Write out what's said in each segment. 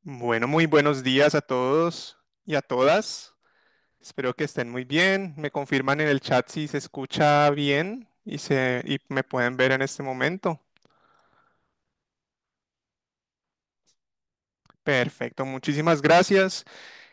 Bueno, muy buenos días a todos y a todas. Espero que estén muy bien. Me confirman en el chat si se escucha bien y me pueden ver en este momento. Perfecto, muchísimas gracias.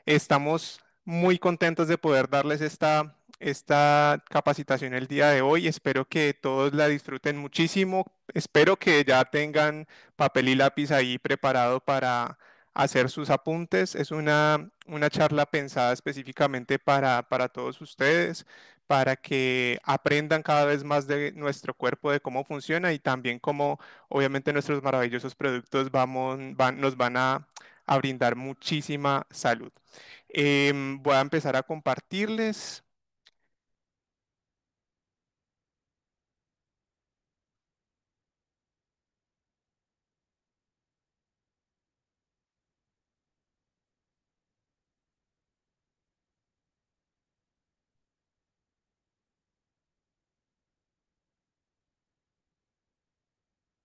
Estamos muy contentos de poder darles esta capacitación el día de hoy. Espero que todos la disfruten muchísimo. Espero que ya tengan papel y lápiz ahí preparado para hacer sus apuntes. Es una charla pensada específicamente para todos ustedes, para que aprendan cada vez más de nuestro cuerpo, de cómo funciona y también cómo obviamente nuestros maravillosos productos nos van a brindar muchísima salud. Voy a empezar a compartirles.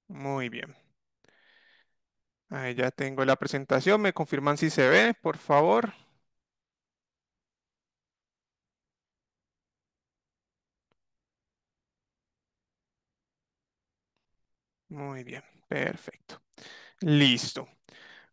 Muy bien. Ahí ya tengo la presentación. Me confirman si se ve, por favor. Muy bien. Perfecto. Listo.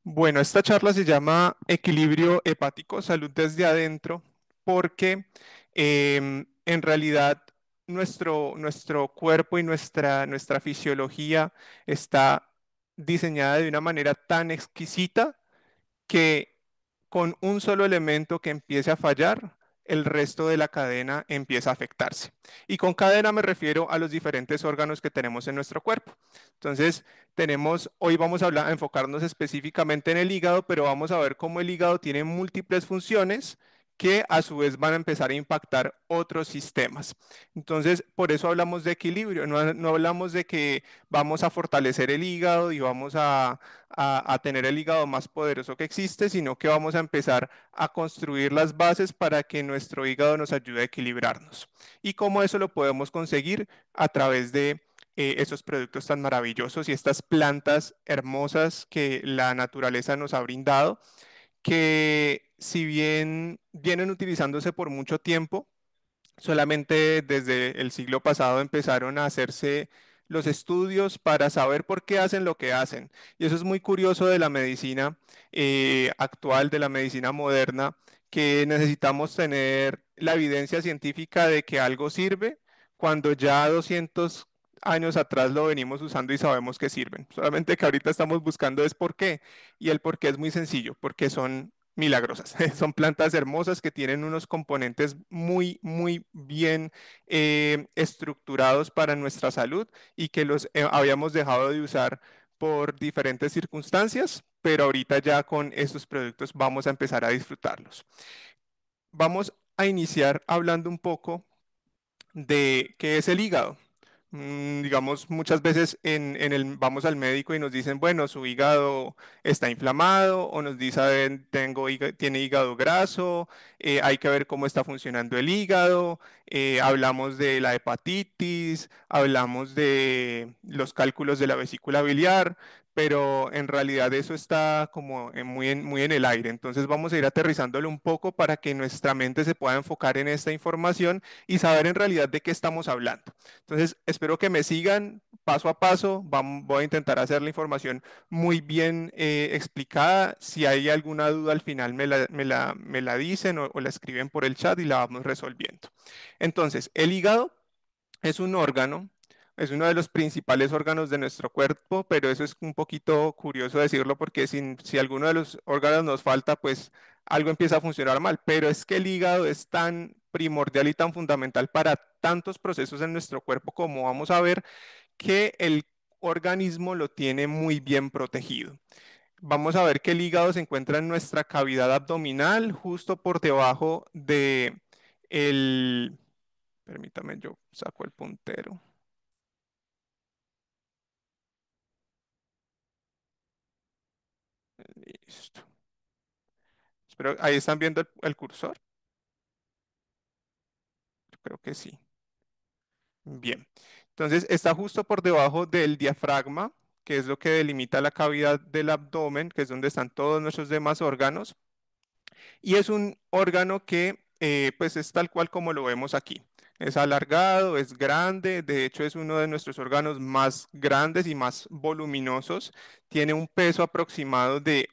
Bueno, esta charla se llama Equilibrio hepático, salud desde adentro, porque en realidad nuestro cuerpo y nuestra fisiología está diseñada de una manera tan exquisita que con un solo elemento que empiece a fallar, el resto de la cadena empieza a afectarse. Y con cadena me refiero a los diferentes órganos que tenemos en nuestro cuerpo. Entonces, hoy vamos a a enfocarnos específicamente en el hígado, pero vamos a ver cómo el hígado tiene múltiples funciones que a su vez van a empezar a impactar otros sistemas. Entonces, por eso hablamos de equilibrio, no hablamos de que vamos a fortalecer el hígado y vamos a tener el hígado más poderoso que existe, sino que vamos a empezar a construir las bases para que nuestro hígado nos ayude a equilibrarnos. ¿Y cómo eso lo podemos conseguir? A través de esos productos tan maravillosos y estas plantas hermosas que la naturaleza nos ha brindado, que si bien vienen utilizándose por mucho tiempo, solamente desde el siglo pasado empezaron a hacerse los estudios para saber por qué hacen lo que hacen. Y eso es muy curioso de la medicina actual, de la medicina moderna, que necesitamos tener la evidencia científica de que algo sirve cuando ya 200 años atrás lo venimos usando y sabemos que sirven. Solamente que ahorita estamos buscando es por qué. Y el por qué es muy sencillo, porque son milagrosas. Son plantas hermosas que tienen unos componentes muy bien estructurados para nuestra salud y que los habíamos dejado de usar por diferentes circunstancias, pero ahorita ya con estos productos vamos a empezar a disfrutarlos. Vamos a iniciar hablando un poco de qué es el hígado. Digamos, muchas veces vamos al médico y nos dicen, bueno, su hígado está inflamado o nos dicen, tiene hígado graso, hay que ver cómo está funcionando el hígado, hablamos de la hepatitis, hablamos de los cálculos de la vesícula biliar, pero en realidad eso está como muy en el aire. Entonces vamos a ir aterrizándolo un poco para que nuestra mente se pueda enfocar en esta información y saber en realidad de qué estamos hablando. Entonces, espero que me sigan paso a paso. Voy a intentar hacer la información muy bien explicada. Si hay alguna duda al final me la dicen o la escriben por el chat y la vamos resolviendo. Entonces, el hígado es un órgano, es uno de los principales órganos de nuestro cuerpo, pero eso es un poquito curioso decirlo porque si alguno de los órganos nos falta, pues algo empieza a funcionar mal. Pero es que el hígado es tan primordial y tan fundamental para tantos procesos en nuestro cuerpo como vamos a ver que el organismo lo tiene muy bien protegido. Vamos a ver que el hígado se encuentra en nuestra cavidad abdominal, justo por debajo de el... Permítame, yo saco el puntero. Listo. Espero, ahí están viendo el cursor. Yo creo que sí. Bien. Entonces está justo por debajo del diafragma, que es lo que delimita la cavidad del abdomen, que es donde están todos nuestros demás órganos, y es un órgano que pues es tal cual como lo vemos aquí. Es alargado, es grande, de hecho es uno de nuestros órganos más grandes y más voluminosos. Tiene un peso aproximado de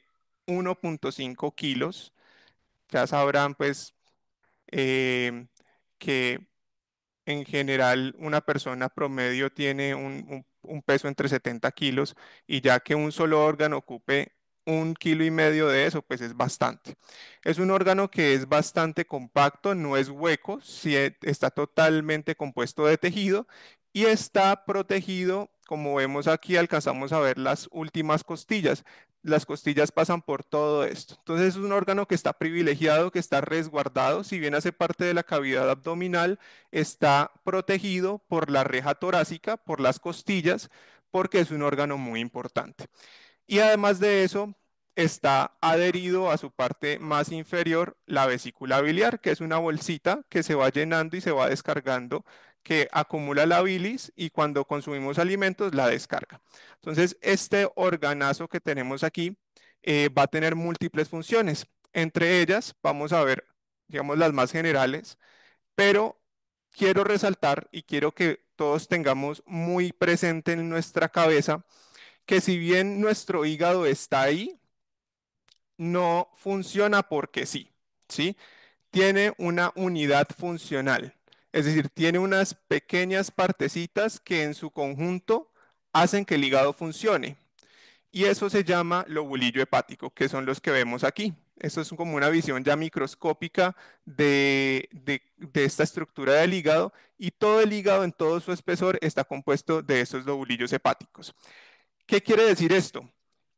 1,5 kilos. Ya sabrán pues que en general una persona promedio tiene un peso entre 70 kilos y ya que un solo órgano ocupe 1,5 kilos de eso, pues es bastante. Es un órgano que es bastante compacto, no es hueco, sí está totalmente compuesto de tejido y está protegido, como vemos aquí, alcanzamos a ver las últimas costillas. Las costillas pasan por todo esto. Entonces es un órgano que está privilegiado, que está resguardado, si bien hace parte de la cavidad abdominal, está protegido por la reja torácica, por las costillas, porque es un órgano muy importante. Y además de eso, está adherido a su parte más inferior la vesícula biliar, que es una bolsita que se va llenando y se va descargando, que acumula la bilis y cuando consumimos alimentos la descarga. Entonces, este organazo que tenemos aquí va a tener múltiples funciones. Entre ellas, vamos a ver, digamos, las más generales, pero quiero resaltar y quiero que todos tengamos muy presente en nuestra cabeza que si bien nuestro hígado está ahí, no funciona porque sí, ¿sí? Tiene una unidad funcional, es decir, tiene unas pequeñas partecitas que en su conjunto hacen que el hígado funcione. Y eso se llama lobulillo hepático, que son los que vemos aquí. Esto es como una visión ya microscópica de esta estructura del hígado y todo el hígado en todo su espesor está compuesto de esos lobulillos hepáticos. ¿Qué quiere decir esto?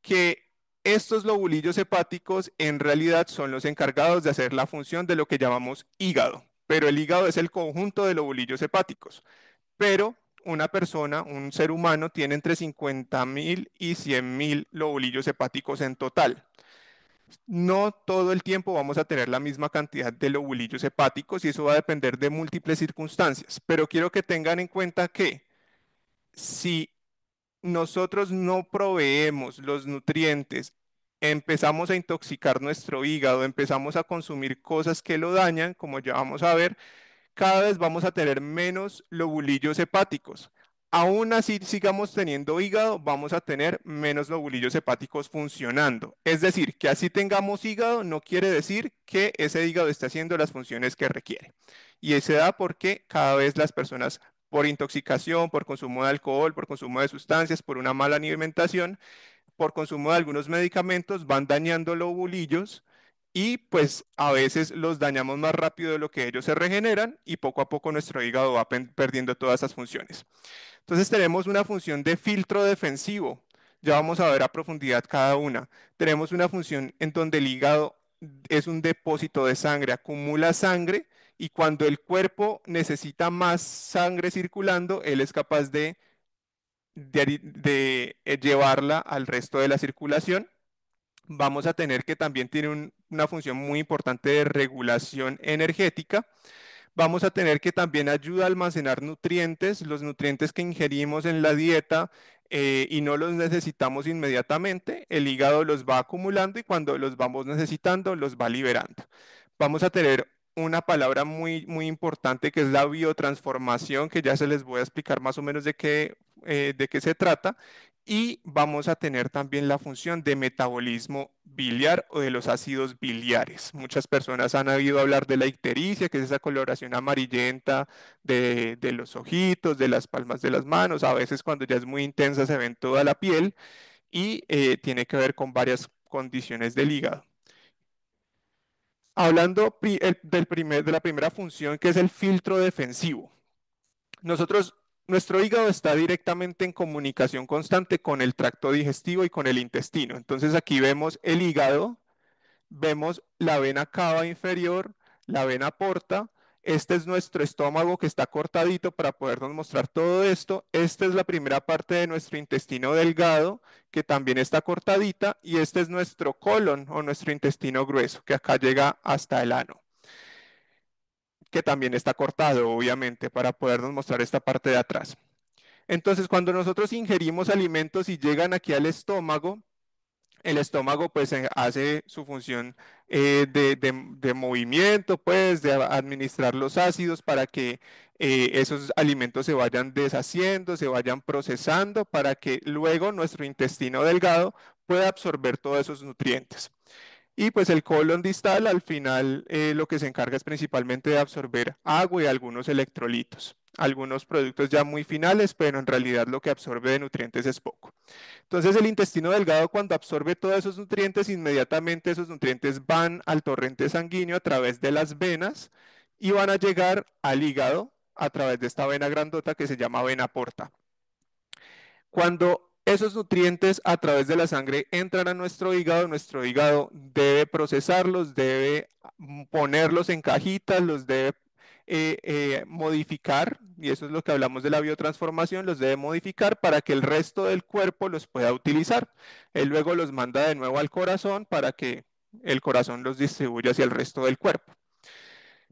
Que estos lobulillos hepáticos en realidad son los encargados de hacer la función de lo que llamamos hígado, pero el hígado es el conjunto de lobulillos hepáticos. Pero una persona, un ser humano, tiene entre 50.000 y 100.000 lobulillos hepáticos en total. No todo el tiempo vamos a tener la misma cantidad de lobulillos hepáticos y eso va a depender de múltiples circunstancias, pero quiero que tengan en cuenta que si nosotros no proveemos los nutrientes, empezamos a intoxicar nuestro hígado, empezamos a consumir cosas que lo dañan, como ya vamos a ver, cada vez vamos a tener menos lobulillos hepáticos. Aún así sigamos teniendo hígado, vamos a tener menos lobulillos hepáticos funcionando. Es decir, que así tengamos hígado no quiere decir que ese hígado esté haciendo las funciones que requiere. Y se da porque cada vez las personas por intoxicación, por consumo de alcohol, por consumo de sustancias, por una mala alimentación, por consumo de algunos medicamentos van dañando lobulillos y pues a veces los dañamos más rápido de lo que ellos se regeneran y poco a poco nuestro hígado va perdiendo todas esas funciones. Entonces tenemos una función de filtro defensivo. Ya vamos a ver a profundidad cada una. Tenemos una función en donde el hígado es un depósito de sangre, acumula sangre y cuando el cuerpo necesita más sangre circulando, él es capaz de llevarla al resto de la circulación. Vamos a tener que también tiene una función muy importante de regulación energética. Vamos a tener que también ayuda a almacenar nutrientes, los nutrientes que ingerimos en la dieta y no los necesitamos inmediatamente, el hígado los va acumulando y cuando los vamos necesitando los va liberando. Vamos a tener una palabra muy, muy importante que es la biotransformación, que ya se les voy a explicar más o menos de qué se trata. Y vamos a tener también la función de metabolismo biliar o de los ácidos biliares. Muchas personas han oído hablar de la ictericia, que es esa coloración amarillenta de los ojitos, de las palmas de las manos. A veces cuando ya es muy intensa se ve en toda la piel y tiene que ver con varias condiciones del hígado. Hablando de la primera función, que es el filtro defensivo. Nuestro hígado está directamente en comunicación constante con el tracto digestivo y con el intestino. Entonces aquí vemos el hígado, vemos la vena cava inferior, la vena porta. Este es nuestro estómago que está cortadito para podernos mostrar todo esto. Esta es la primera parte de nuestro intestino delgado que también está cortadita y este es nuestro colon o nuestro intestino grueso que acá llega hasta el ano, que también está cortado obviamente para podernos mostrar esta parte de atrás. Entonces, cuando nosotros ingerimos alimentos y llegan aquí al estómago, el estómago pues hace su función de movimiento, pues de administrar los ácidos para que esos alimentos se vayan deshaciendo, se vayan procesando para que luego nuestro intestino delgado pueda absorber todos esos nutrientes. Y pues el colon distal al final lo que se encarga es principalmente de absorber agua y algunos electrolitos. Algunos productos ya muy finales, pero en realidad lo que absorbe de nutrientes es poco. Entonces el intestino delgado cuando absorbe todos esos nutrientes, inmediatamente esos nutrientes van al torrente sanguíneo a través de las venas y van a llegar al hígado a través de esta vena grandota que se llama vena porta. Cuando esos nutrientes a través de la sangre entran a nuestro hígado debe procesarlos, debe ponerlos en cajitas, los debe modificar, y eso es lo que hablamos de la biotransformación, los debe modificar para que el resto del cuerpo los pueda utilizar. Él luego los manda de nuevo al corazón para que el corazón los distribuya hacia el resto del cuerpo.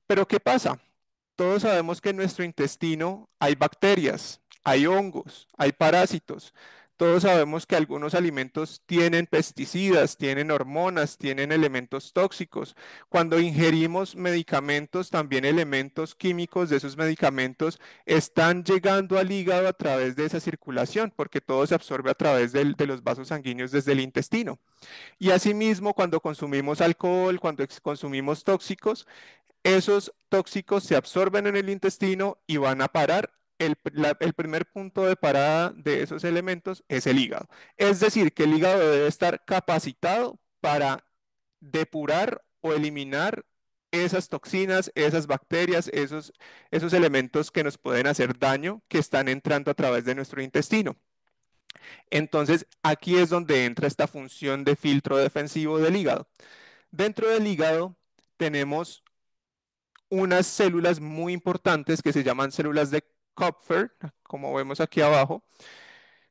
Pero ¿qué pasa? Todos sabemos que en nuestro intestino hay bacterias, hay hongos, hay parásitos. Todos sabemos que algunos alimentos tienen pesticidas, tienen hormonas, tienen elementos tóxicos. Cuando ingerimos medicamentos, también elementos químicos de esos medicamentos están llegando al hígado a través de esa circulación, porque todo se absorbe a través de los vasos sanguíneos desde el intestino. Y asimismo, cuando consumimos alcohol, cuando consumimos tóxicos, esos tóxicos se absorben en el intestino y van a parar. El primer punto de parada de esos elementos es el hígado. Es decir, que el hígado debe estar capacitado para depurar o eliminar esas toxinas, esas bacterias, esos elementos que nos pueden hacer daño que están entrando a través de nuestro intestino. Entonces, aquí es donde entra esta función de filtro defensivo del hígado. Dentro del hígado tenemos unas células muy importantes que se llaman células de Kupfer, como vemos aquí abajo.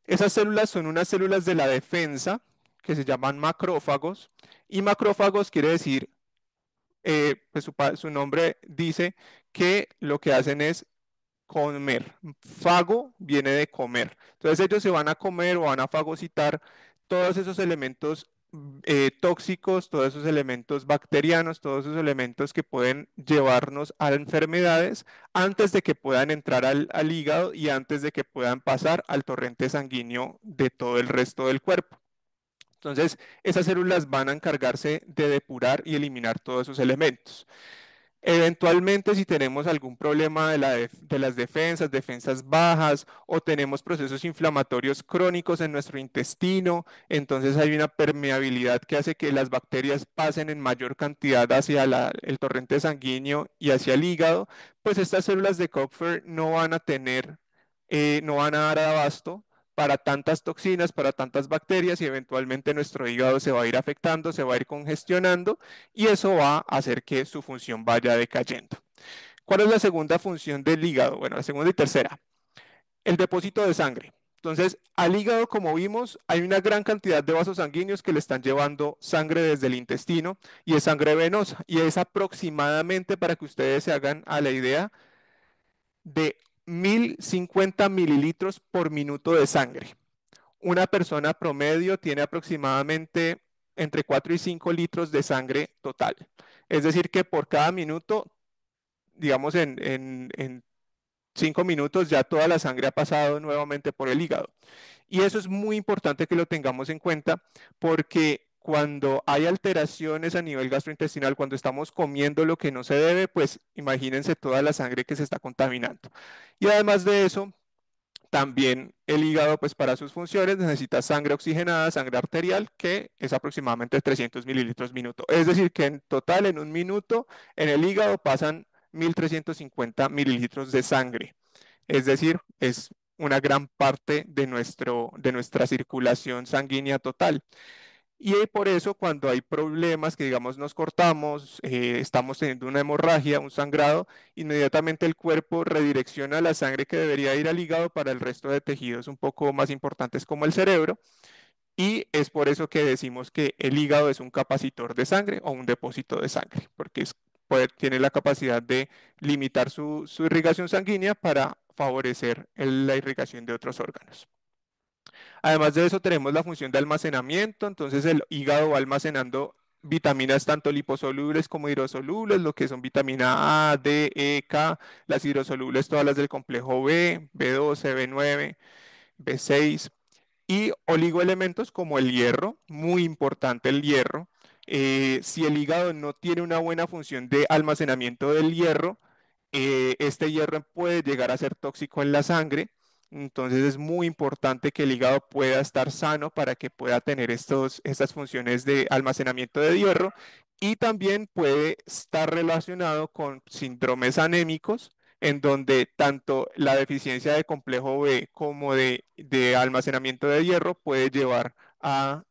Esas células son unas células de la defensa que se llaman macrófagos, y macrófagos quiere decir, pues su nombre dice que lo que hacen es comer. Fago viene de comer. Entonces ellos se van a comer o van a fagocitar todos esos elementos tóxicos, todos esos elementos bacterianos, todos esos elementos que pueden llevarnos a enfermedades antes de que puedan entrar al hígado y antes de que puedan pasar al torrente sanguíneo de todo el resto del cuerpo. Entonces, esas células van a encargarse de depurar y eliminar todos esos elementos. Eventualmente, si tenemos algún problema de las defensas bajas o tenemos procesos inflamatorios crónicos en nuestro intestino, entonces hay una permeabilidad que hace que las bacterias pasen en mayor cantidad hacia el torrente sanguíneo y hacia el hígado, pues estas células de Kupfer no van a tener, no van a dar abasto para tantas toxinas, para tantas bacterias, y eventualmente nuestro hígado se va a ir afectando, se va a ir congestionando y eso va a hacer que su función vaya decayendo. ¿Cuál es la segunda función del hígado? Bueno, la segunda y tercera, el depósito de sangre. Entonces, al hígado, como vimos, hay una gran cantidad de vasos sanguíneos que le están llevando sangre desde el intestino y es sangre venosa y es aproximadamente, para que ustedes se hagan a la idea, de 1050 mililitros por minuto de sangre. Una persona promedio tiene aproximadamente entre 4 y 5 litros de sangre total. Es decir, que por cada minuto, digamos en 5 minutos, ya toda la sangre ha pasado nuevamente por el hígado. Y eso es muy importante que lo tengamos en cuenta porque cuando hay alteraciones a nivel gastrointestinal, cuando estamos comiendo lo que no se debe, pues imagínense toda la sangre que se está contaminando. Y además de eso, también el hígado, pues para sus funciones, necesita sangre oxigenada, sangre arterial, que es aproximadamente 300 mililitros minuto. Es decir, que en total, en un minuto, en el hígado pasan 1350 mililitros de sangre. Es decir, es una gran parte de nuestra circulación sanguínea total. Y por eso cuando hay problemas que digamos nos cortamos, estamos teniendo una hemorragia, un sangrado, inmediatamente el cuerpo redirecciona la sangre que debería ir al hígado para el resto de tejidos un poco más importantes como el cerebro. Y es por eso que decimos que el hígado es un capacitor de sangre o un depósito de sangre, porque tiene la capacidad de limitar su irrigación sanguínea para favorecer la irrigación de otros órganos. Además de eso, tenemos la función de almacenamiento, entonces el hígado va almacenando vitaminas tanto liposolubles como hidrosolubles, lo que son vitamina A, D, E, K, las hidrosolubles todas las del complejo B, B12, B9, B6 y oligoelementos como el hierro, muy importante el hierro. Si el hígado no tiene una buena función de almacenamiento del hierro, este hierro puede llegar a ser tóxico en la sangre. Entonces es muy importante que el hígado pueda estar sano para que pueda tener estas funciones de almacenamiento de hierro y también puede estar relacionado con síndromes anémicos en donde tanto la deficiencia de complejo B como de almacenamiento de hierro puede llevar a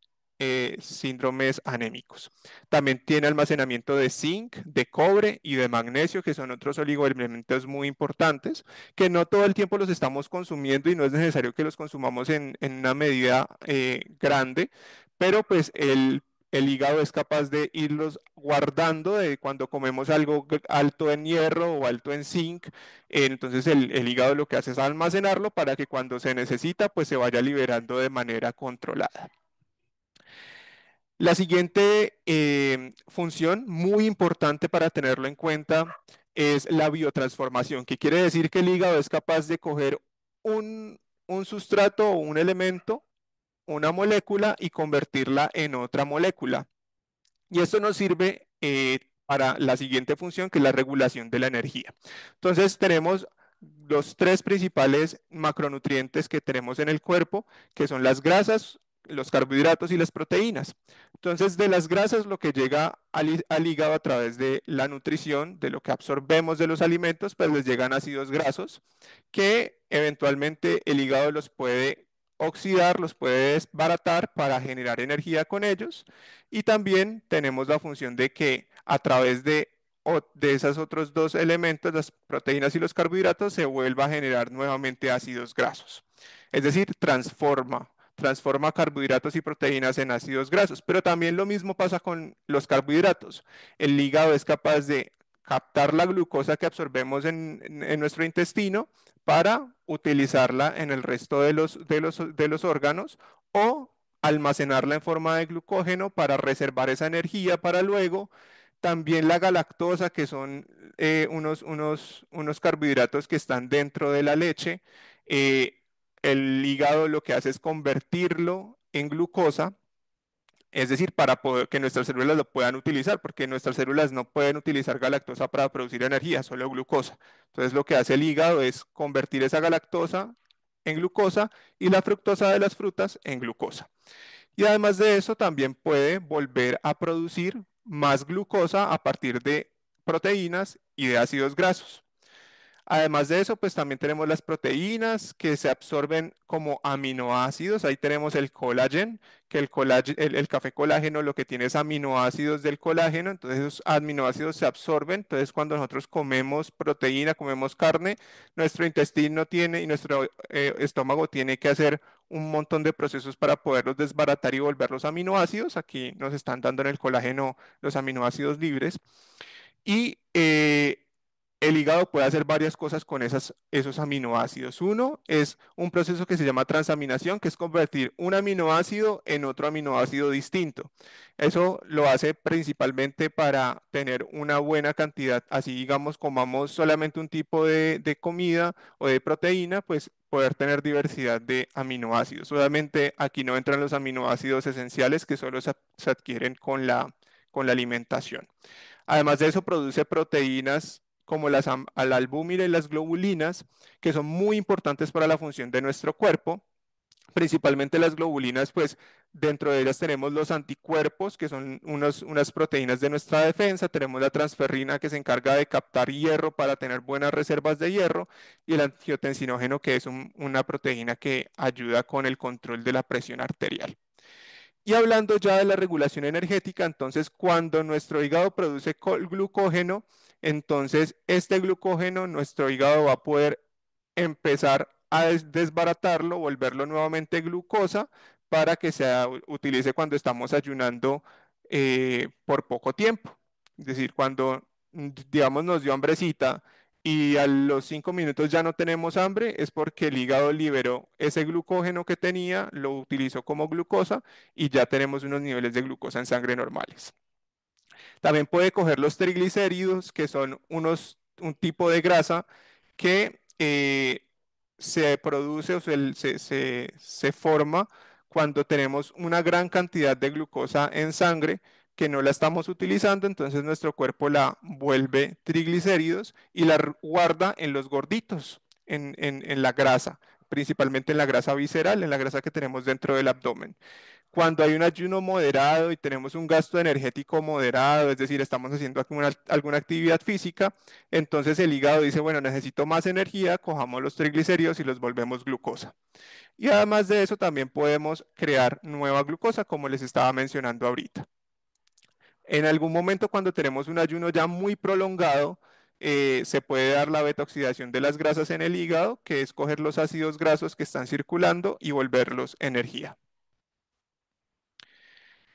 síndromes anémicos. También tiene almacenamiento de zinc, de cobre y de magnesio, que son otros oligoelementos muy importantes, que no todo el tiempo los estamos consumiendo y no es necesario que los consumamos en una medida grande, pero pues el hígado es capaz de irlos guardando de cuando comemos algo alto en hierro o alto en zinc. Entonces el hígado lo que hace es almacenarlo para que cuando se necesita, pues se vaya liberando de manera controlada. La siguiente función, muy importante para tenerlo en cuenta, es la biotransformación, que quiere decir que el hígado es capaz de coger un sustrato o un elemento, una molécula, y convertirla en otra molécula. Y esto nos sirve para la siguiente función, que es la regulación de la energía. Entonces tenemos los tres principales macronutrientes que tenemos en el cuerpo, que son las grasas, los carbohidratos y las proteínas. Entonces, de las grasas, lo que llega al hígado a través de la nutrición, de lo que absorbemos de los alimentos, pues les llegan ácidos grasos, que eventualmente el hígado los puede oxidar, los puede desbaratar para generar energía con ellos. Y también tenemos la función de que a través de esos otros dos elementos, las proteínas y los carbohidratos, se vuelva a generar nuevamente ácidos grasos. Es decir, transforma carbohidratos y proteínas en ácidos grasos. Pero también lo mismo pasa con los carbohidratos. El hígado es capaz de captar la glucosa que absorbemos en nuestro intestino para utilizarla en el resto de los órganos o almacenarla en forma de glucógeno para reservar esa energía para luego. También la galactosa, que son unos carbohidratos que están dentro de la leche. El hígado lo que hace es convertirlo en glucosa, es decir, para poder, que nuestras células lo puedan utilizar, porque nuestras células no pueden utilizar galactosa para producir energía, solo glucosa. Entonces lo que hace el hígado es convertir esa galactosa en glucosa y la fructosa de las frutas en glucosa. Y además de eso, también puede volver a producir más glucosa a partir de proteínas y de ácidos grasos. Además de eso, pues también tenemos las proteínas que se absorben como aminoácidos. Ahí tenemos el colágeno, que el café colágeno lo que tiene es aminoácidos del colágeno, entonces esos aminoácidos se absorben. Entonces, cuando nosotros comemos proteína, comemos carne, nuestro intestino tiene y nuestro estómago tiene que hacer un montón de procesos para poderlos desbaratar y volver los aminoácidos. Aquí nos están dando en el colágeno los aminoácidos libres. Y el hígado puede hacer varias cosas con esos aminoácidos. Uno es un proceso que se llama transaminación, que es convertir un aminoácido en otro aminoácido distinto. Eso lo hace principalmente para tener una buena cantidad. Así, digamos, comamos solamente un tipo de comida o de proteína, pues poder tener diversidad de aminoácidos. Obviamente aquí no entran los aminoácidos esenciales que solo se adquieren con la alimentación. Además de eso, produce proteínas como la albúmina y las globulinas, que son muy importantes para la función de nuestro cuerpo. Principalmente las globulinas, pues dentro de ellas tenemos los anticuerpos, que son unas proteínas de nuestra defensa, tenemos la transferrina que se encarga de captar hierro para tener buenas reservas de hierro, y el angiotensinógeno, que es una proteína que ayuda con el control de la presión arterial. Y hablando ya de la regulación energética, entonces cuando nuestro hígado produce glucógeno, entonces este glucógeno nuestro hígado va a poder empezar a desbaratarlo, volverlo nuevamente glucosa para que se utilice cuando estamos ayunando por poco tiempo. Es decir, cuando, digamos, nos dio hambrecita y a los 5 minutos ya no tenemos hambre, es porque el hígado liberó ese glucógeno que tenía, lo utilizó como glucosa y ya tenemos unos niveles de glucosa en sangre normales. También puede coger los triglicéridos, que son un tipo de grasa que se produce o se forma cuando tenemos una gran cantidad de glucosa en sangre que no la estamos utilizando, entonces nuestro cuerpo la vuelve triglicéridos y la guarda en los gorditos, en la grasa, principalmente en la grasa visceral, en la grasa que tenemos dentro del abdomen. Cuando hay un ayuno moderado y tenemos un gasto energético moderado, es decir, estamos haciendo alguna actividad física, entonces el hígado dice, bueno, necesito más energía, cojamos los triglicéridos y los volvemos glucosa. Y además de eso, también podemos crear nueva glucosa, como les estaba mencionando ahorita. En algún momento, cuando tenemos un ayuno ya muy prolongado, se puede dar la beta-oxidación de las grasas en el hígado, que es coger los ácidos grasos que están circulando y volverlos energía.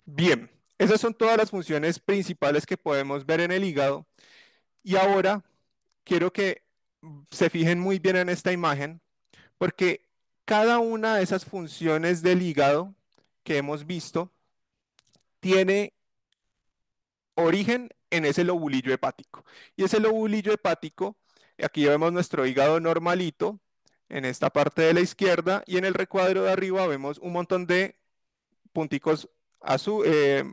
Bien, esas son todas las funciones principales que podemos ver en el hígado. Y ahora quiero que se fijen muy bien en esta imagen, porque cada una de esas funciones del hígado que hemos visto tiene origen en ese lobulillo hepático. Y ese lobulillo hepático, aquí vemos nuestro hígado normalito, en esta parte de la izquierda, y en el recuadro de arriba vemos un montón de punticos azul,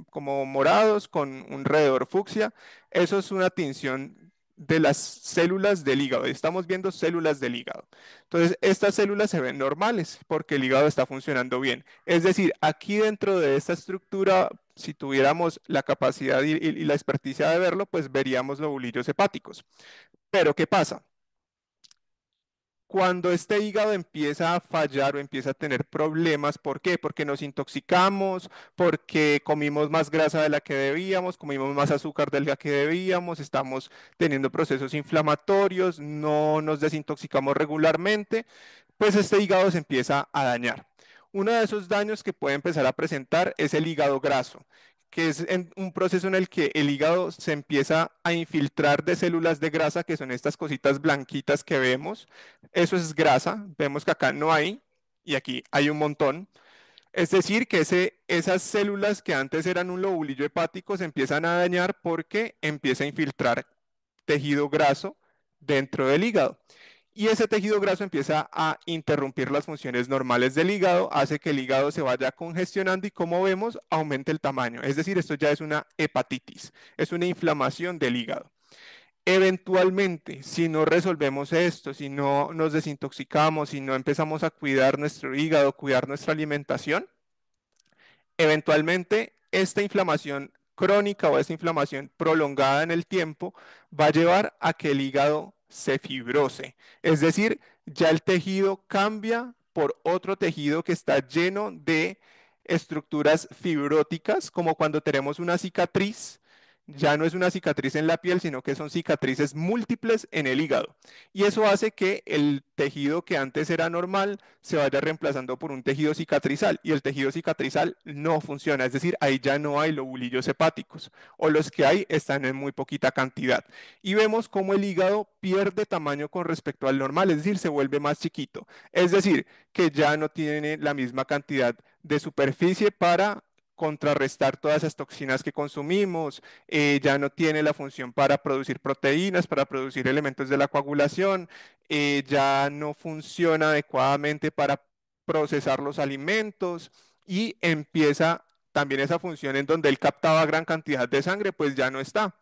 como morados con un redor fucsia. Eso es una tinción de las células del hígado. Estamos viendo células del hígado. Entonces, estas células se ven normales porque el hígado está funcionando bien. Es decir, aquí dentro de esta estructura, si tuviéramos la capacidad y la experticia de verlo, pues veríamos lobulillos hepáticos. Pero, ¿qué pasa? Cuando este hígado empieza a fallar o empieza a tener problemas, ¿por qué? Porque nos intoxicamos, porque comimos más grasa de la que debíamos, comimos más azúcar de la que debíamos, estamos teniendo procesos inflamatorios, no nos desintoxicamos regularmente, pues este hígado se empieza a dañar. Uno de esos daños que puede empezar a presentar es el hígado graso, que es un proceso en el que el hígado se empieza a infiltrar de células de grasa, que son estas cositas blanquitas que vemos. Eso es grasa, vemos que acá no hay y aquí hay un montón. Es decir, que esas células que antes eran un lobulillo hepático se empiezan a dañar porque empieza a infiltrar tejido graso dentro del hígado. Y ese tejido graso empieza a interrumpir las funciones normales del hígado, hace que el hígado se vaya congestionando y como vemos, aumente el tamaño. Es decir, esto ya es una hepatitis, es una inflamación del hígado. Eventualmente, si no resolvemos esto, si no nos desintoxicamos, si no empezamos a cuidar nuestro hígado, cuidar nuestra alimentación, eventualmente esta inflamación crónica o esta inflamación prolongada en el tiempo va a llevar a que el hígado se fibrose. Es decir, ya el tejido cambia por otro tejido que está lleno de estructuras fibróticas, como cuando tenemos una cicatriz. Ya no es una cicatriz en la piel, sino que son cicatrices múltiples en el hígado. Y eso hace que el tejido que antes era normal se vaya reemplazando por un tejido cicatrizal. Y el tejido cicatrizal no funciona, es decir, ahí ya no hay lobulillos hepáticos, o los que hay están en muy poquita cantidad. Y vemos cómo el hígado pierde tamaño con respecto al normal, es decir, se vuelve más chiquito. Es decir, que ya no tiene la misma cantidad de superficie para contrarrestar todas esas toxinas que consumimos, ya no tiene la función para producir proteínas, para producir elementos de la coagulación, ya no funciona adecuadamente para procesar los alimentos y empieza también esa función en donde él captaba gran cantidad de sangre, pues ya no está,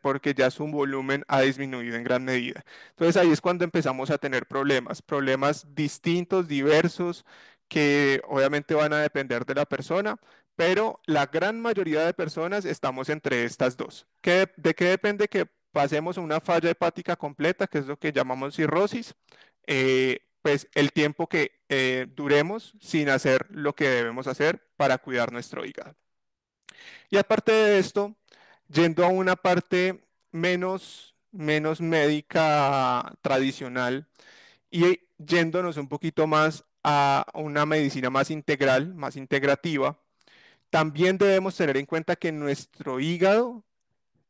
porque ya su volumen ha disminuido en gran medida. Entonces ahí es cuando empezamos a tener problemas, problemas distintos, diversos, que obviamente van a depender de la persona, pero la gran mayoría de personas estamos entre estas dos. ¿De qué depende que pasemos a una falla hepática completa, que es lo que llamamos cirrosis? Pues el tiempo que duremos sin hacer lo que debemos hacer para cuidar nuestro hígado. Y aparte de esto, yendo a una parte menos médica tradicional y yéndonos un poquito más a una medicina más integral, más integrativa, también debemos tener en cuenta que nuestro hígado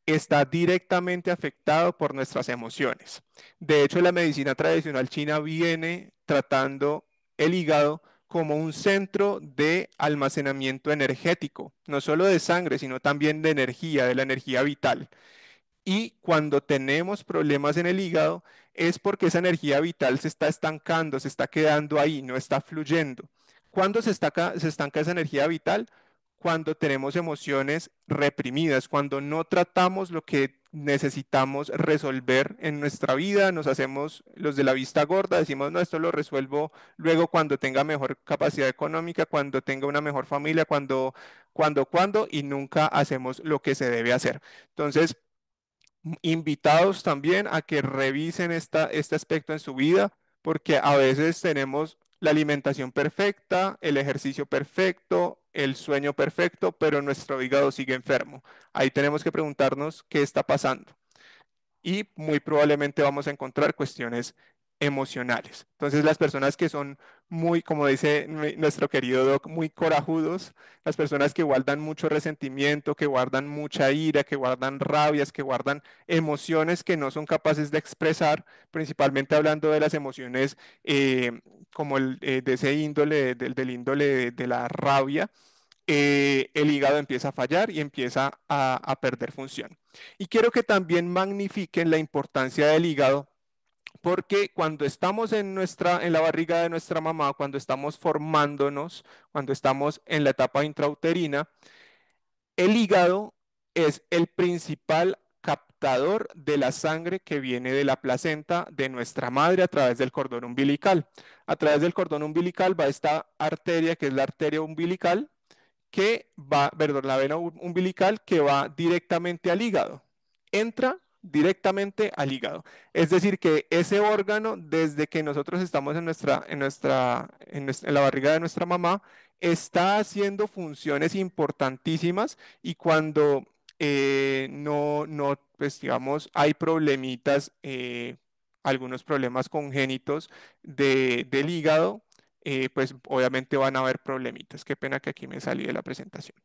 está directamente afectado por nuestras emociones. De hecho, la medicina tradicional china viene tratando el hígado como un centro de almacenamiento energético, no solo de sangre, sino también de energía, de la energía vital. Y cuando tenemos problemas en el hígado es porque esa energía vital se está estancando, se está quedando ahí, no está fluyendo. ¿Cuándo se estanca esa energía vital? Cuando tenemos emociones reprimidas, cuando no tratamos lo que necesitamos resolver en nuestra vida, nos hacemos los de la vista gorda, decimos, no, esto lo resuelvo luego cuando tenga mejor capacidad económica, cuando tenga una mejor familia, y nunca hacemos lo que se debe hacer. Entonces, invitados también a que revisen este aspecto en su vida, porque a veces tenemos la alimentación perfecta, el ejercicio perfecto, el sueño perfecto, pero nuestro hígado sigue enfermo. Ahí tenemos que preguntarnos qué está pasando y muy probablemente vamos a encontrar cuestiones emocionales. Entonces, las personas que son muy, como dice nuestro querido Doc, muy corajudos, las personas que guardan mucho resentimiento, que guardan mucha ira, que guardan rabias, que guardan emociones que no son capaces de expresar, principalmente hablando de las emociones como de ese índole, del índole de la rabia, el hígado empieza a fallar y empieza a perder función. Y quiero que también magnifiquen la importancia del hígado, porque cuando estamos en la barriga de nuestra mamá, cuando estamos formándonos, cuando estamos en la etapa intrauterina, el hígado es el principal captador de la sangre que viene de la placenta de nuestra madre a través del cordón umbilical. A través del cordón umbilical va esta arteria, que es la arteria umbilical, que va, perdón, la vena umbilical que va directamente al hígado. Entra directamente al hígado. Es decir, que ese órgano, desde que nosotros estamos en la barriga de nuestra mamá, está haciendo funciones importantísimas y cuando pues digamos, hay problemitas, algunos problemas congénitos del hígado, pues obviamente van a haber problemitas. Qué pena que aquí me salí de la presentación.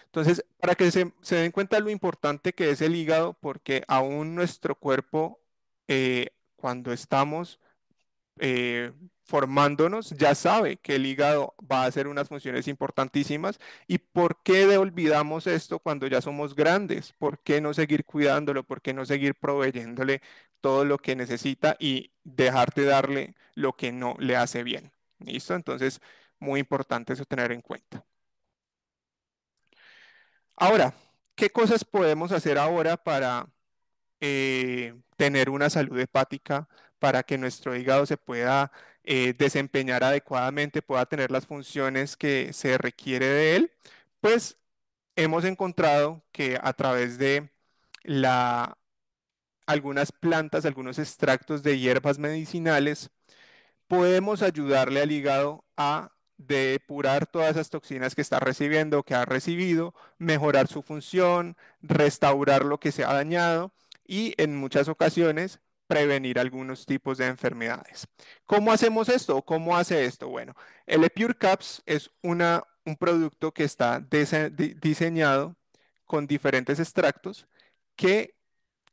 Entonces, para que se den cuenta lo importante que es el hígado, porque aún nuestro cuerpo, cuando estamos eh, formándonos, ya sabe que el hígado va a hacer unas funciones importantísimas. ¿Y por qué olvidamos esto cuando ya somos grandes? ¿Por qué no seguir cuidándolo? ¿Por qué no seguir proveyéndole todo lo que necesita y dejar de darle lo que no le hace bien? ¿Listo? Entonces, muy importante eso tener en cuenta. Ahora, ¿qué cosas podemos hacer ahora para tener una salud hepática, para que nuestro hígado se pueda desempeñar adecuadamente, pueda tener las funciones que se requiere de él? Pues hemos encontrado que a través de la, algunas plantas, algunos extractos de hierbas medicinales, podemos ayudarle al hígado a depurar todas esas toxinas que está recibiendo, que ha recibido, mejorar su función, restaurar lo que se ha dañado y en muchas ocasiones prevenir algunos tipos de enfermedades. ¿Cómo hacemos esto? ¿Cómo hace esto? Bueno, el Epure Caps es un producto que está diseñado con diferentes extractos que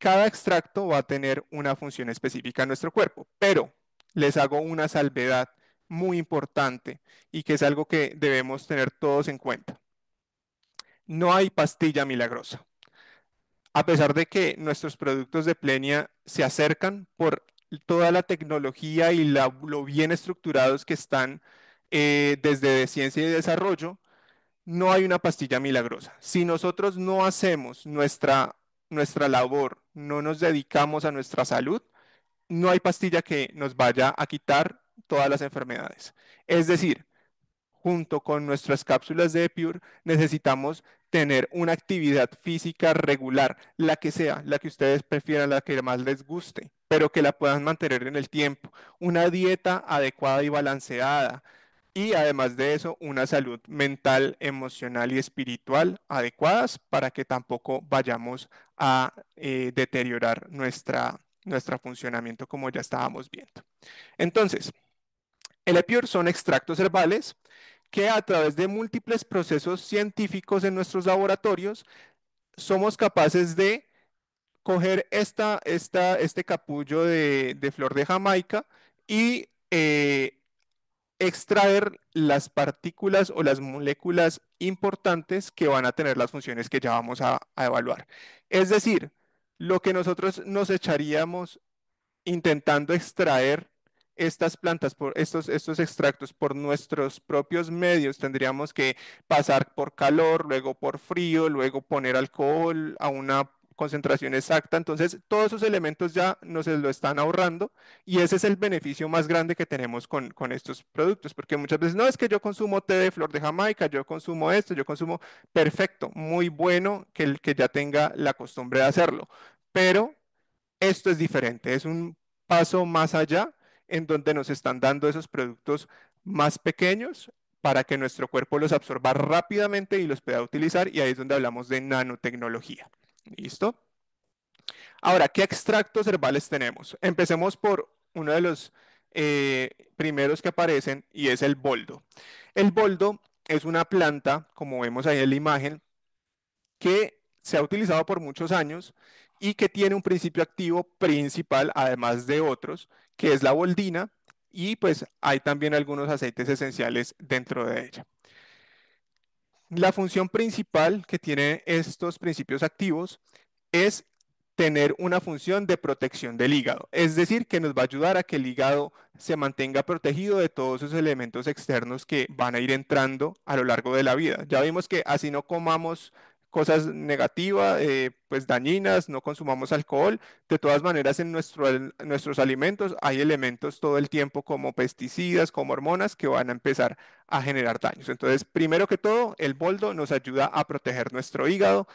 cada extracto va a tener una función específica en nuestro cuerpo, pero les hago una salvedad muy importante y que es algo que debemos tener todos en cuenta. No hay pastilla milagrosa. A pesar de que nuestros productos de Plenia se acercan por toda la tecnología y lo bien estructurados que están desde de ciencia y desarrollo, no hay una pastilla milagrosa. Si nosotros no hacemos nuestra labor, no nos dedicamos a nuestra salud, no hay pastilla que nos vaya a quitar todas las enfermedades. Es decir, junto con nuestras cápsulas de Epure, necesitamos tener una actividad física regular, la que sea, la que ustedes prefieran, la que más les guste, pero que la puedan mantener en el tiempo. Una dieta adecuada y balanceada. Y además de eso, una salud mental, emocional y espiritual adecuadas para que tampoco vayamos a deteriorar nuestro funcionamiento como ya estábamos viendo. Entonces, el Epure son extractos herbales que a través de múltiples procesos científicos en nuestros laboratorios somos capaces de coger este capullo de flor de Jamaica y extraer las partículas o las moléculas importantes que van a tener las funciones que ya vamos a evaluar. Es decir, lo que nosotros nos echaríamos intentando extraer estas plantas, estos extractos por nuestros propios medios, tendríamos que pasar por calor, luego por frío, luego poner alcohol a una concentración exacta. Entonces, todos esos elementos ya nos lo están ahorrando y ese es el beneficio más grande que tenemos con estos productos, porque muchas veces, no, es que yo consumo té de flor de Jamaica, yo consumo esto, yo consumo, perfecto, muy bueno que el que ya tenga la costumbre de hacerlo, pero esto es diferente, es un paso más allá en donde nos están dando esos productos más pequeños para que nuestro cuerpo los absorba rápidamente y los pueda utilizar, y ahí es donde hablamos de nanotecnología. ¿Listo? Ahora, ¿qué extractos herbales tenemos? Empecemos por uno de los primeros que aparecen y es el boldo. El boldo es una planta, como vemos ahí en la imagen, que se ha utilizado por muchos años y que tiene un principio activo principal, además de otros, que es la boldina, y pues hay también algunos aceites esenciales dentro de ella. La función principal que tienen estos principios activos es tener una función de protección del hígado, es decir, que nos va a ayudar a que el hígado se mantenga protegido de todos esos elementos externos que van a ir entrando a lo largo de la vida. Ya vimos que así no comamos cosas negativas, pues dañinas, no consumamos alcohol, de todas maneras en nuestros alimentos hay elementos todo el tiempo como pesticidas, como hormonas que van a empezar a generar daños. Entonces, primero que todo, el boldo nos ayuda a proteger nuestro hígado,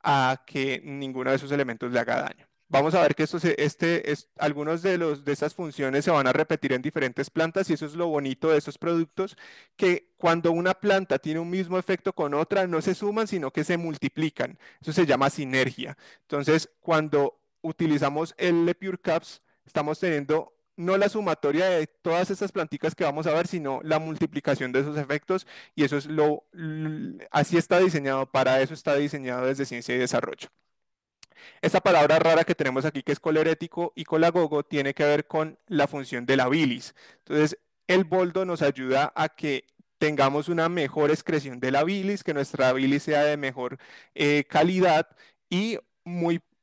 a que ninguno de esos elementos le haga daño. Vamos a ver que algunos de estas funciones se van a repetir en diferentes plantas y eso es lo bonito de estos productos, que cuando una planta tiene un mismo efecto con otra, no se suman, sino que se multiplican. Eso se llama sinergia. Entonces, cuando utilizamos el Lepure Caps, estamos teniendo no la sumatoria de todas estas planticas que vamos a ver, sino la multiplicación de esos efectos, y eso es así está diseñado, para eso está diseñado desde Ciencia y Desarrollo. Esta palabra rara que tenemos aquí, que es colerético y colagogo, tiene que ver con la función de la bilis. Entonces, el boldo nos ayuda a que tengamos una mejor excreción de la bilis, que nuestra bilis sea de mejor calidad, y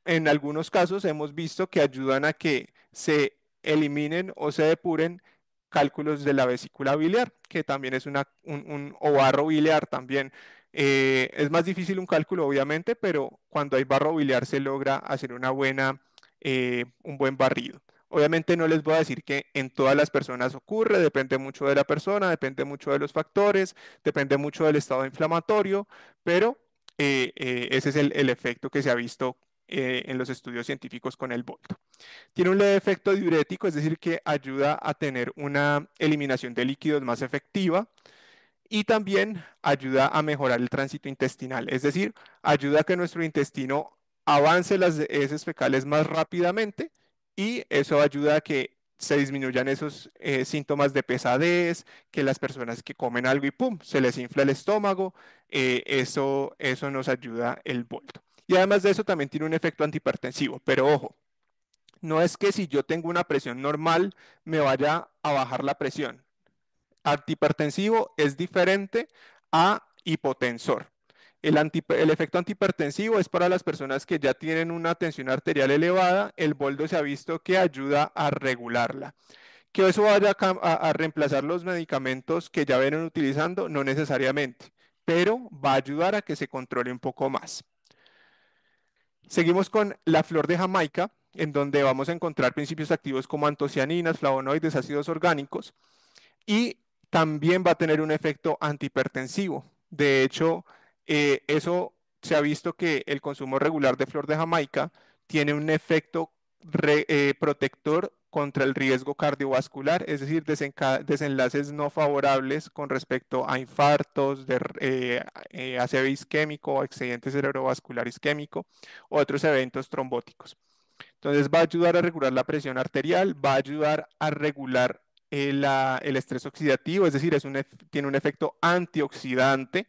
en algunos casos hemos visto que ayudan a que se eliminen o se depuren cálculos de la vesícula biliar, que también es o barro biliar también. Es más difícil un cálculo, obviamente, pero cuando hay barro biliar se logra hacer un buen barrido. Obviamente no les voy a decir que en todas las personas ocurre, depende mucho de la persona, depende mucho de los factores, depende mucho del estado inflamatorio, pero ese es el efecto que se ha visto en los estudios científicos con el boldo. Tiene un leve efecto diurético, es decir, que ayuda a tener una eliminación de líquidos más efectiva, y también ayuda a mejorar el tránsito intestinal, es decir, ayuda a que nuestro intestino avance las heces fecales más rápidamente, y eso ayuda a que se disminuyan esos síntomas de pesadez, que las personas que comen algo y pum, se les infla el estómago, eso nos ayuda el boldo. Y además de eso también tiene un efecto antihipertensivo, pero ojo, no es que si yo tengo una presión normal me vaya a bajar la presión. Antihipertensivo es diferente a hipotensor. El efecto antihipertensivo es para las personas que ya tienen una tensión arterial elevada. El boldo se ha visto que ayuda a regularla. Que eso vaya a reemplazar los medicamentos que ya vienen utilizando, no necesariamente, pero va a ayudar a que se controle un poco más. Seguimos con la flor de Jamaica, en donde vamos a encontrar principios activos como antocianinas, flavonoides, ácidos orgánicos, y también va a tener un efecto antihipertensivo. De hecho, eso se ha visto que el consumo regular de flor de Jamaica tiene un efecto protector contra el riesgo cardiovascular, es decir, desenlaces no favorables con respecto a infartos, ACV isquémico o accidente cerebrovascular isquémico o otros eventos trombóticos. Entonces va a ayudar a regular la presión arterial, va a ayudar a regular el estrés oxidativo, es decir, tiene un efecto antioxidante,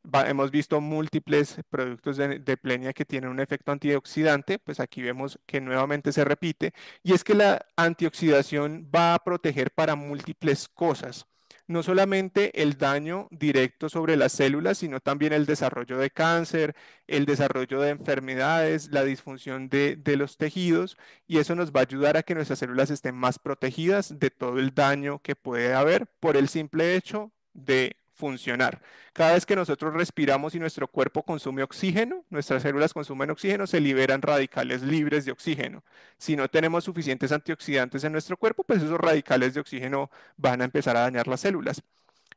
Hemos visto múltiples productos de Plenia que tienen un efecto antioxidante, pues aquí vemos que nuevamente se repite, y es que la antioxidación va a proteger para múltiples cosas. No solamente el daño directo sobre las células, sino también el desarrollo de cáncer, el desarrollo de enfermedades, la disfunción de los tejidos, y eso nos va a ayudar a que nuestras células estén más protegidas de todo el daño que puede haber por el simple hecho de funcionar. Cada vez que nosotros respiramos y nuestro cuerpo consume oxígeno, nuestras células consumen oxígeno, se liberan radicales libres de oxígeno. Si no tenemos suficientes antioxidantes en nuestro cuerpo, pues esos radicales de oxígeno van a empezar a dañar las células.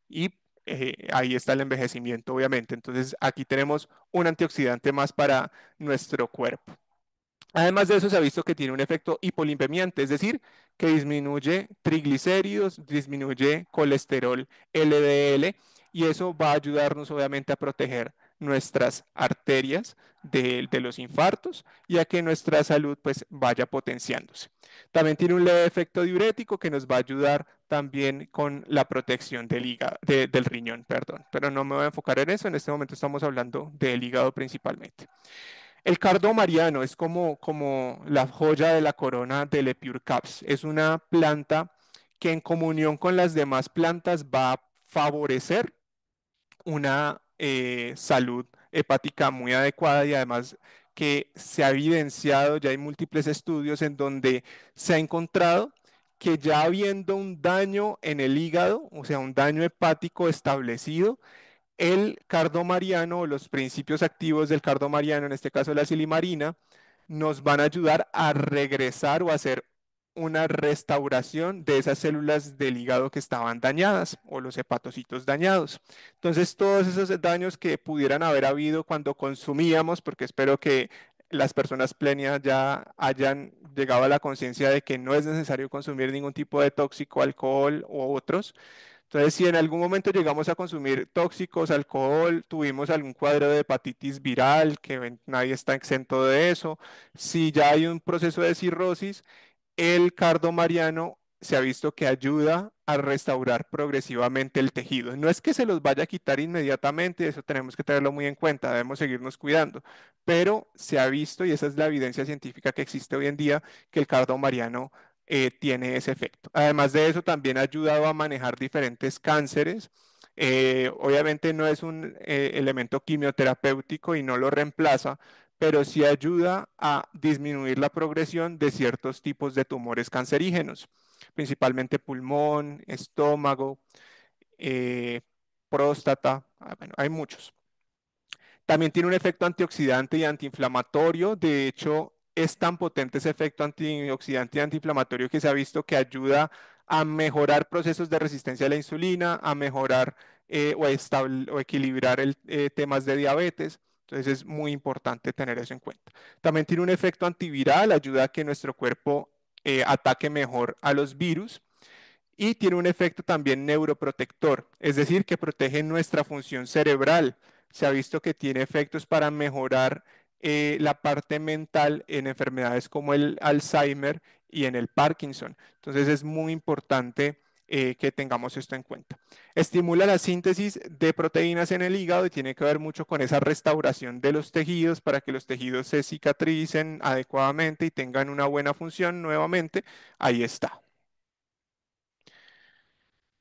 Y ahí está el envejecimiento, obviamente. Entonces, aquí tenemos un antioxidante más para nuestro cuerpo. Además de eso, se ha visto que tiene un efecto hipolimpemiante, es decir, que disminuye triglicéridos, disminuye colesterol LDL, y eso va a ayudarnos obviamente a proteger nuestras arterias de los infartos y a que nuestra salud pues vaya potenciándose. También tiene un leve efecto diurético que nos va a ayudar también con la protección del hígado, del riñón, perdón, pero no me voy a enfocar en eso, en este momento estamos hablando del hígado principalmente. El cardo mariano es como la joya de la corona del Epure Caps. Es una planta que en comunión con las demás plantas va a favorecer una salud hepática muy adecuada, y además que se ha evidenciado, ya hay múltiples estudios en donde se ha encontrado que ya habiendo un daño en el hígado, o sea, un daño hepático establecido, el cardo mariano o los principios activos del cardo mariano, en este caso la silimarina, nos van a ayudar a regresar o a hacer una restauración de esas células del hígado que estaban dañadas o los hepatocitos dañados. Entonces, todos esos daños que pudieran haber habido cuando consumíamos, porque espero que las personas plenias ya hayan llegado a la conciencia de que no es necesario consumir ningún tipo de tóxico, alcohol u otros. Entonces, si en algún momento llegamos a consumir tóxicos, alcohol, tuvimos algún cuadro de hepatitis viral, que nadie está exento de eso, si ya hay un proceso de cirrosis, el cardo mariano se ha visto que ayuda a restaurar progresivamente el tejido. No es que se los vaya a quitar inmediatamente, eso tenemos que tenerlo muy en cuenta, debemos seguirnos cuidando, pero se ha visto, y esa es la evidencia científica que existe hoy en día, que el cardo mariano tiene ese efecto. Además de eso, también ha ayudado a manejar diferentes cánceres. Obviamente no es un elemento quimioterapéutico y no lo reemplaza, pero sí ayuda a disminuir la progresión de ciertos tipos de tumores cancerígenos, principalmente pulmón, estómago, eh, próstata, bueno, hay muchos. También tiene un efecto antioxidante y antiinflamatorio. De hecho, es tan potente ese efecto antioxidante y antiinflamatorio que se ha visto que ayuda a mejorar procesos de resistencia a la insulina, a mejorar o equilibrar temas de diabetes. Entonces es muy importante tener eso en cuenta. También tiene un efecto antiviral, ayuda a que nuestro cuerpo ataque mejor a los virus, y tiene un efecto también neuroprotector, es decir, que protege nuestra función cerebral. Se ha visto que tiene efectos para mejorar la parte mental en enfermedades como el Alzheimer y en el Parkinson. Entonces es muy importante que tengamos esto en cuenta. Estimula la síntesis de proteínas en el hígado y tiene que ver mucho con esa restauración de los tejidos para que los tejidos se cicatricen adecuadamente y tengan una buena función nuevamente. Ahí está.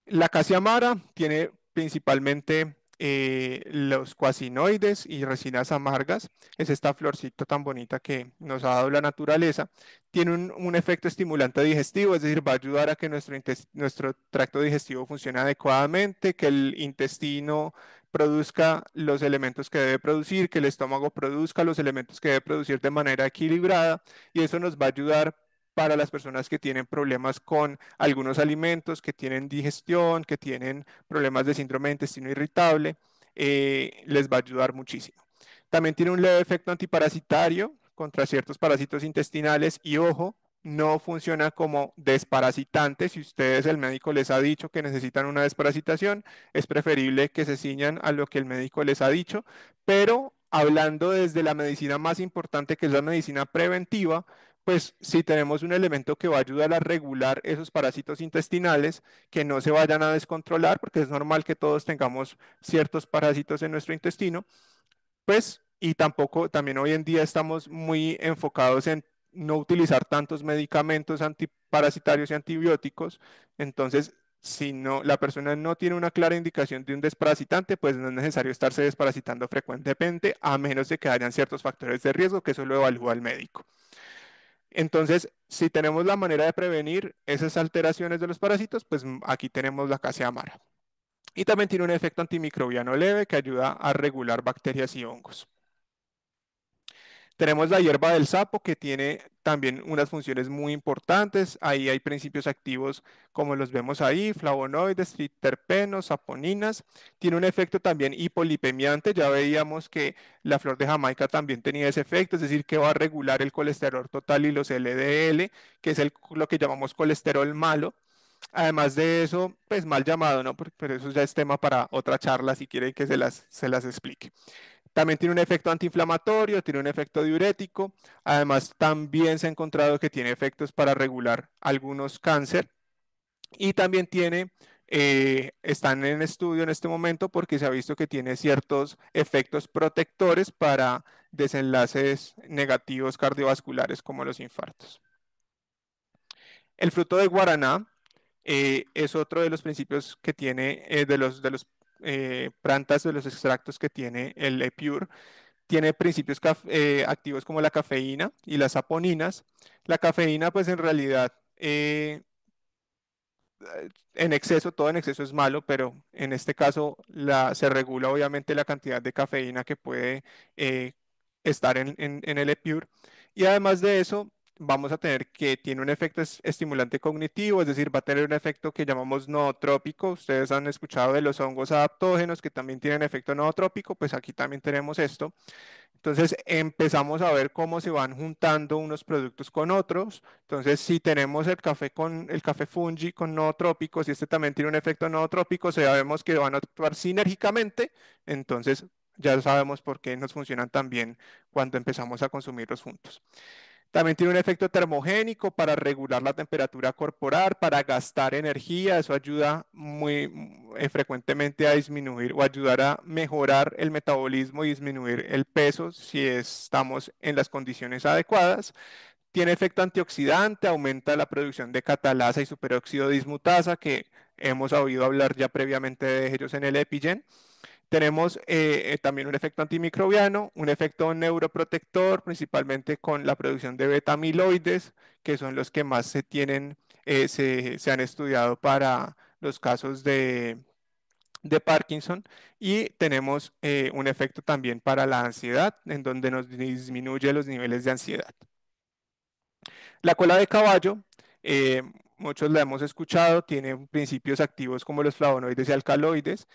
La acacia amara tiene principalmente los cuasinoides y resinas amargas. Es esta florcita tan bonita que nos ha dado la naturaleza. Tiene un efecto estimulante digestivo, es decir, va a ayudar a que nuestro tracto digestivo funcione adecuadamente, que el intestino produzca los elementos que debe producir, que el estómago produzca los elementos que debe producir de manera equilibrada, y eso nos va a ayudar para las personas que tienen problemas con algunos alimentos, que tienen digestión, que tienen problemas de síndrome de intestino irritable, les va a ayudar muchísimo. También tiene un leve efecto antiparasitario contra ciertos parásitos intestinales, y ojo, no funciona como desparasitante. Si ustedes, el médico les ha dicho que necesitan una desparasitación, es preferible que se ciñan a lo que el médico les ha dicho, pero hablando desde la medicina más importante, que es la medicina preventiva, pues si tenemos un elemento que va a ayudar a regular esos parásitos intestinales, que no se vayan a descontrolar, porque es normal que todos tengamos ciertos parásitos en nuestro intestino, pues, y tampoco, también hoy en día estamos muy enfocados en no utilizar tantos medicamentos antiparasitarios y antibióticos. Entonces, si no, la persona no tiene una clara indicación de un desparasitante, pues no es necesario estarse desparasitando frecuentemente, a menos de que hayan ciertos factores de riesgo que eso lo evalúa el médico. Entonces, si tenemos la manera de prevenir esas alteraciones de los parásitos, pues aquí tenemos la casea amara. Y también tiene un efecto antimicrobiano leve que ayuda a regular bacterias y hongos. Tenemos la hierba del sapo que tiene también unas funciones muy importantes. Ahí hay principios activos como los vemos ahí, flavonoides, triterpenos, saponinas. Tiene un efecto también hipolipemiante. Ya veíamos que la flor de Jamaica también tenía ese efecto, es decir, que va a regular el colesterol total y los LDL, que es lo que llamamos colesterol malo. Además de eso, pues mal llamado, ¿no? Pero eso ya es tema para otra charla si quieren que se las explique. También tiene un efecto antiinflamatorio, tiene un efecto diurético. Además, también se ha encontrado que tiene efectos para regular algunos cáncer. Y también están en estudio en este momento porque se ha visto que tiene ciertos efectos protectores para desenlaces negativos cardiovasculares como los infartos. El fruto de guaraná es otro de los principios que tiene, de los plantas, de los extractos que tiene el Epure. Tiene principios activos como la cafeína y las saponinas. La cafeína, pues en realidad, en exceso, todo en exceso es malo, pero en este caso se regula obviamente la cantidad de cafeína que puede eh, estar en el Epure. Y además de eso, vamos a tener que tiene un efecto estimulante cognitivo, es decir, va a tener un efecto que llamamos nootrópico. Ustedes han escuchado de los hongos adaptógenos que también tienen efecto nootrópico, pues aquí también tenemos esto. Entonces empezamos a ver cómo se van juntando unos productos con otros. Entonces, si tenemos el café fungi con nootrópicos y este también tiene un efecto nootrópico, sabemos que van a actuar sinérgicamente. Entonces, ya sabemos por qué nos funcionan tan bien cuando empezamos a consumirlos juntos. También tiene un efecto termogénico para regular la temperatura corporal, para gastar energía. Eso ayuda muy frecuentemente a disminuir o ayudar a mejorar el metabolismo y disminuir el peso si estamos en las condiciones adecuadas. Tiene efecto antioxidante, aumenta la producción de catalasa y superóxido dismutasa, que hemos oído hablar ya previamente de ellos en el EpiGen. Tenemos también un efecto antimicrobiano, un efecto neuroprotector, principalmente con la producción de beta-amiloides, que son los que más se han estudiado para los casos de Parkinson. Y tenemos un efecto también para la ansiedad, en donde nos disminuye los niveles de ansiedad. La cola de caballo, eh, muchos la hemos escuchado, tiene principios activos como los flavonoides y alcaloides.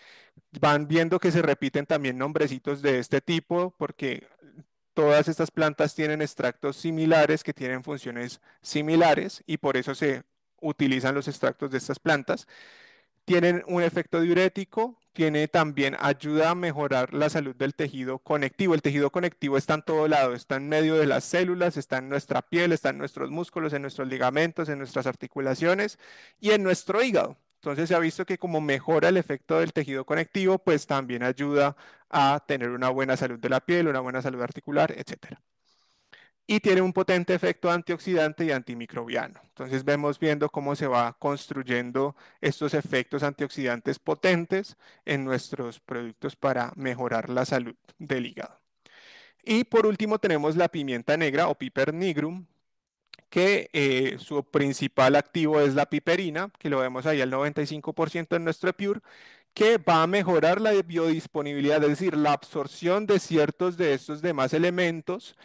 Van viendo que se repiten también nombrecitos de este tipo porque todas estas plantas tienen extractos similares que tienen funciones similares y por eso se utilizan los extractos de estas plantas. Tienen un efecto diurético, tiene también ayuda a mejorar la salud del tejido conectivo. El tejido conectivo está en todo lado, está en medio de las células, está en nuestra piel, está en nuestros músculos, en nuestros ligamentos, en nuestras articulaciones y en nuestro hígado. Entonces se ha visto que como mejora el efecto del tejido conectivo, pues también ayuda a tener una buena salud de la piel, una buena salud articular, etcétera. Y tiene un potente efecto antioxidante y antimicrobiano. Entonces vemos viendo cómo se va construyendo estos efectos antioxidantes potentes en nuestros productos para mejorar la salud del hígado. Y por último tenemos la pimienta negra o piper nigrum, que su principal activo es la piperina, que lo vemos ahí al 95% en nuestro Pure, que va a mejorar la biodisponibilidad, es decir, la absorción de ciertos de estos demás elementos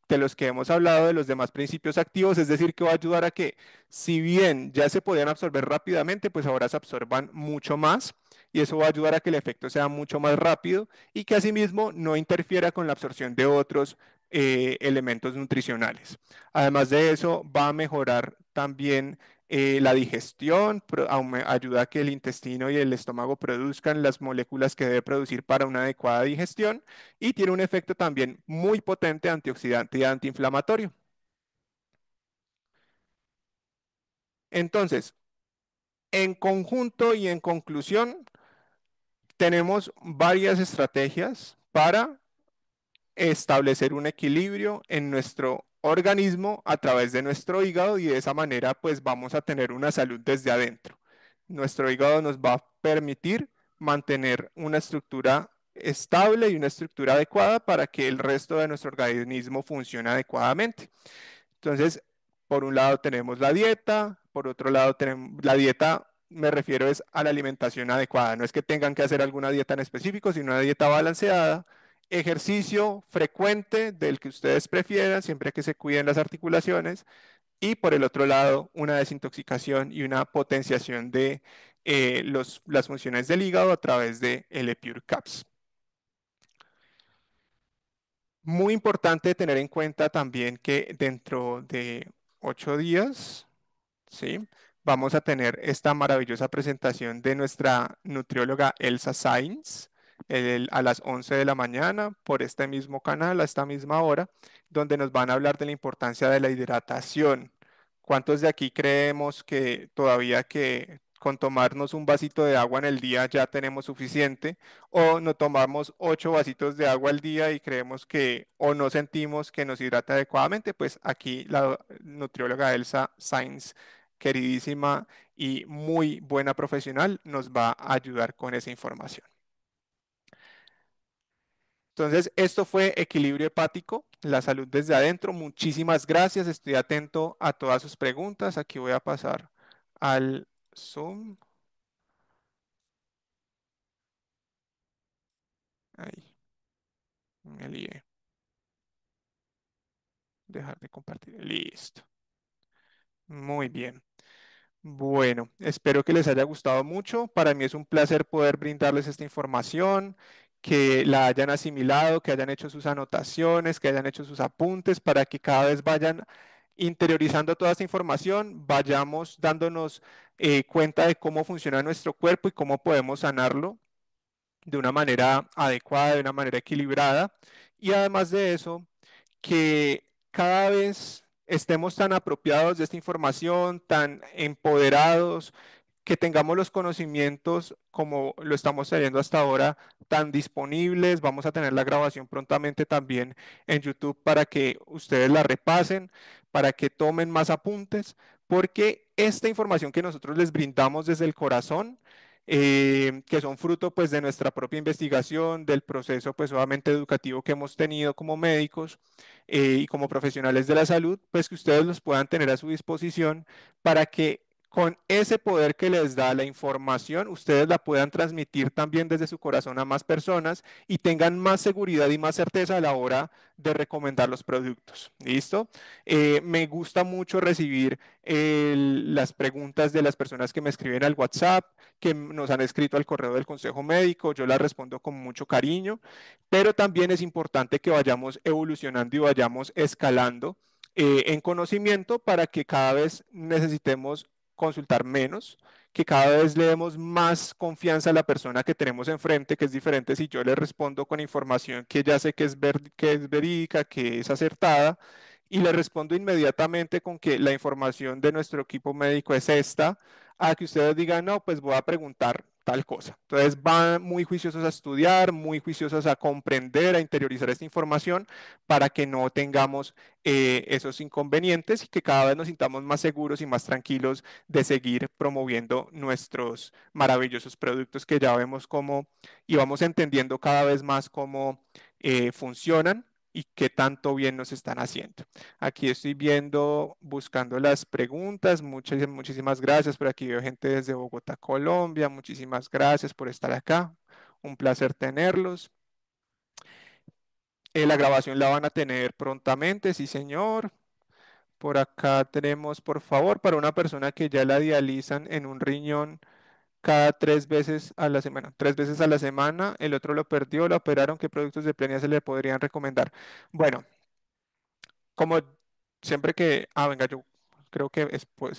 de los que hemos hablado, de los demás principios activos, es decir, que va a ayudar a que, si bien ya se podían absorber rápidamente, pues ahora se absorban mucho más y eso va a ayudar a que el efecto sea mucho más rápido y que asimismo no interfiera con la absorción de otros elementos nutricionales. Además de eso, va a mejorar también la digestión, ayuda a que el intestino y el estómago produzcan las moléculas que debe producir para una adecuada digestión y tiene un efecto también muy potente antioxidante y antiinflamatorio. Entonces, en conjunto y en conclusión, tenemos varias estrategias para establecer un equilibrio en nuestro organismo a través de nuestro hígado y de esa manera pues vamos a tener una salud desde adentro. Nuestro hígado nos va a permitir mantener una estructura estable y una estructura adecuada para que el resto de nuestro organismo funcione adecuadamente. Entonces, por un lado tenemos la dieta, por otro lado tenemos la dieta, me refiero es a la alimentación adecuada, no es que tengan que hacer alguna dieta en específico, sino una dieta balanceada, ejercicio frecuente del que ustedes prefieran, siempre que se cuiden las articulaciones, y por el otro lado, una desintoxicación y una potenciación de las funciones del hígado a través de L-Pure Caps. Muy importante tener en cuenta también que dentro de 8 días, ¿sí? Vamos a tener esta maravillosa presentación de nuestra nutrióloga Elsa Sainz a las 11 de la mañana por este mismo canal, a esta misma hora, donde nos van a hablar de la importancia de la hidratación. ¿Cuántos de aquí creemos que todavía que con tomarnos un vasito de agua en el día ya tenemos suficiente? O no tomamos 8 vasitos de agua al día y creemos que o no sentimos que nos hidrata adecuadamente, pues aquí la nutrióloga Elsa Sainz, queridísima y muy buena profesional, nos va a ayudar con esa información. Entonces, esto fue equilibrio hepático, la salud desde adentro. Muchísimas gracias. Estoy atento a todas sus preguntas. Aquí voy a pasar al Zoom. Ahí, me lié. Dejar de compartir. Listo. Muy bien. Bueno, espero que les haya gustado mucho. Para mí es un placer poder brindarles esta información, que la hayan asimilado, que hayan hecho sus anotaciones, que hayan hecho sus apuntes, para que cada vez vayan interiorizando toda esta información, vayamos dándonos cuenta de cómo funciona nuestro cuerpo y cómo podemos sanarlo de una manera adecuada, de una manera equilibrada. Y además de eso, que cada vez estemos tan apropiados de esta información, tan empoderados, que tengamos los conocimientos como lo estamos teniendo hasta ahora tan disponibles. Vamos a tener la grabación prontamente también en YouTube para que ustedes la repasen, para que tomen más apuntes, porque esta información que nosotros les brindamos desde el corazón, que son fruto pues de nuestra propia investigación, del proceso pues obviamente educativo que hemos tenido como médicos y como profesionales de la salud, pues que ustedes los puedan tener a su disposición para que con ese poder que les da la información, ustedes la puedan transmitir también desde su corazón a más personas y tengan más seguridad y más certeza a la hora de recomendar los productos. ¿Listo? Me gusta mucho recibir las preguntas de las personas que me escriben al WhatsApp, que nos han escrito al correo del Consejo Médico. Yo las respondo con mucho cariño, pero también es importante que vayamos evolucionando y vayamos escalando en conocimiento para que cada vez necesitemos consultar menos, que cada vez le demos más confianza a la persona que tenemos enfrente, que es diferente si yo le respondo con información que ya sé que que es verídica, que es acertada, y le respondo inmediatamente con que la información de nuestro equipo médico es esta, a que ustedes digan, no, pues voy a preguntar tal cosa. Entonces van muy juiciosos a estudiar, muy juiciosos a comprender, a interiorizar esta información para que no tengamos esos inconvenientes y que cada vez nos sintamos más seguros y más tranquilos de seguir promoviendo nuestros maravillosos productos que ya vemos cómo y vamos entendiendo cada vez más cómo funcionan y qué tanto bien nos están haciendo. Aquí estoy viendo, buscando las preguntas. Muchísimas gracias. Por aquí veo gente desde Bogotá, Colombia. Muchísimas gracias por estar acá. Un placer tenerlos. La grabación la van a tener prontamente, sí, señor. Por acá tenemos, por favor, para una persona que ya la dializan en un riñón cada 3 veces a la semana. 3 veces a la semana, el otro lo perdió, lo operaron. ¿Qué productos de Plenia se le podrían recomendar? Bueno, como siempre que, venga, yo creo que es, pues,